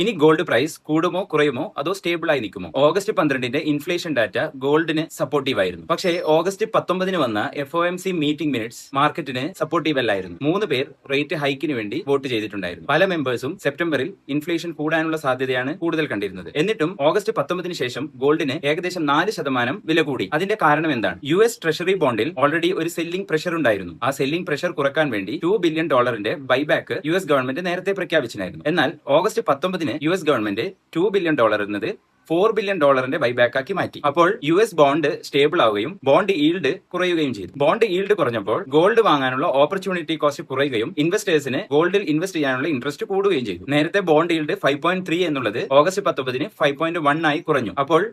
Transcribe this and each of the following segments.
ഇനി gold price കൂടുമോ കുറയുമോ അതോ stable ആയി നിൽക്കുമോ? ഓഗസ്റ്റ് 12 ഇൻഫ്ലേഷൻ ഡാറ്റ ഗോൾഡിന് സപ്പോർട്ടീവ് ആയിരുന്നു. പക്ഷേ ഓഗസ്റ്റ് 19 വന്ന FOMC മീറ്റിംഗ് മിനിറ്റ്സ് മാർക്കറ്റിന് സപ്പോർട്ടീവ് അല്ലായിരുന്നു. 3 പേർ റേറ്റ് ഹൈക്കിന് വേണ്ടി വോട്ട് ചെയ്തിട്ടുണ്ടായിരുന്നു. പല മെമ്പേഴ്സും സെപ്റ്റംബറിൽ ഇൻഫ്ലേഷൻ കൂടാനുള്ള സാധ്യതയാണ് കൂടുതൽ കണ്ടിരുന്നത്. എന്നിട്ടും ഓഗസ്റ്റ് 19 ശേഷം ഗോൾഡിന് ഏകദേശം 4% വില കൂടി. അതിന്റെ കാരണം എന്താണ്? US ട്രഷറി ബോണ്ടിൽ ഓൾറെഡി ഒരു സെല്ലിംഗ് പ്രഷർ ഉണ്ടായിരുന്നു. ആ സെല്ലിംഗ് പ്രഷർ കുറക്കാൻ വേണ്ടി $2 ബില്യൺ ബൈബാക്ക് US ഗവൺമെന്റ് നേരത്തെ പ്രഖ്യാപിച്ചിരുന്നു. എന്നാൽ ഓഗസ്റ്റ് 19 US ഗവൺമെന്റ് $2 ബില്യൺ എന്നത് $4 ബില്യൺ ബൈബാക്ക് ആക്കി മാറ്റി. അപ്പോൾ US ബോണ്ട് സ്റ്റേബിൾ ആവുകയും ബോണ്ട് ഈൽഡ് കുറയുകയും ചെയ്തു. ബോണ്ട് ഈൽഡ് കുറഞ്ഞപ്പോൾ ഗോൾഡ് വാങ്ങാനുള്ള ഓപ്പർച്യൂണിറ്റി കോസ്റ്റ് കുറയുകയും ഇൻവെസ്റ്റേഴ്സിന് ഗോൾഡിൽ ഇൻവെസ്റ്റ് ചെയ്യാനുള്ള ഇൻട്രസ്റ്റ് കൂടുകയും ചെയ്തു. നേരത്തെ ബോണ്ട് ഈൽഡ് 5.3 എന്നുള്ളത് ഓഗസ്റ്റ് 19 5.1 ആയി കുറഞ്ഞു. അപ്പോൾ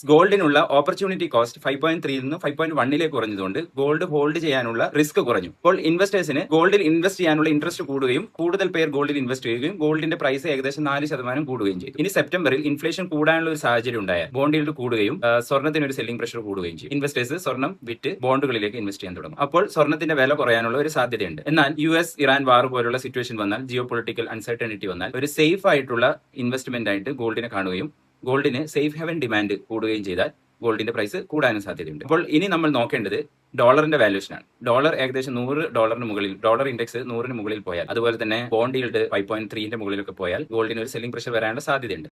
ഗോൾഡിനുള്ള ഓപ്പർച്യൂണിറ്റി കോസ്റ്റ് 5.3 നിന്ന് 5.1 കുറഞ്ഞതുകൊണ്ട് ഗോൾഡ് ഹോൾഡ് ചെയ്യാനുള്ള റിസ്ക് കുറഞ്ഞു. അപ്പോൾ ഇൻവെസ്റ്റേഴ്സിന് ഗോൾഡിൽ ഇൻവെസ്റ്റ് ചെയ്യാനുള്ള ഇൻട്രസ്റ്റ് കൂടുകയും കൂടുതൽ പേർ ഗോൾഡിൽ ഇൻവെസ്റ്റ് ചെയ്യുകയും ഗോൾഡിന്റെ പ്രൈസ് ഏകദേശം 4% കൂടുകയും ചെയ്തു. ഇനി സെപ്റ്റംബറിൽ ഇൻഫ്ലേഷൻ കൂടാനുള്ള ഒരു സാഹചര്യം ഉണ്ടായാൽ ബോണ്ട് ഈൽഡ് കൂടുകയും സ്വർണ്ണത്തിന് ഒരു സെല്ലിംഗ് പ്രഷർ കൂടുകയും ചെയ്യും. ഇൻവെസ്റ്റേഴ്സ് സ്വർണ്ണം വിറ്റ് ബോണ്ടുകളിലേക്ക് ഇൻവെസ്റ്റ് ചെയ്യാൻ തുടങ്ങും. അപ്പോൾ സ്വർണ്ണത്തിന്റെ വില കുറയാനുള്ള ഒരു സാധ്യതയുണ്ട്. എന്നാൽ US ഇറാൻ വാർ പോലുള്ള സിറ്റുവേഷൻ വന്നാൽ, ജിയോ പൊളിറ്റിക്കൽ അൺസർട്ടനിറ്റി വന്നാൽ, ഒരു സേഫ് ആയിട്ടുള്ള ഇൻവെസ്റ്റ്മെന്റ് ആയിട്ട് ഗോൾഡിനെ കാണുകയും ഗോൾഡിന് സേഫ് ഹെവൻ ഡിമാൻഡ് കൂടുകയും ചെയ്താൽ ഗോൾഡിന്റെ പ്രൈസ് കൂടാനും സാധ്യതയുണ്ട്. അപ്പോൾ ഇനി നമ്മൾ നോക്കേണ്ടത് ഡോളറിന്റെ വാല്യൂഷനാണ്. ഡോളർ ഏകദേശം $100 മുകളിൽ, ഡോളർ ഇൻഡെക്സ് 100 മുകളിൽ പോയാൽ, അതുപോലെ തന്നെ ബോണ്ട് ഈൽഡ് 5.3 മുകളിലൊക്കെ പോയാൽ ഗോൾഡിന് ഒരു സെല്ലിംഗ് പ്രഷർ വരാനുള്ള സാധ്യതയുണ്ട്.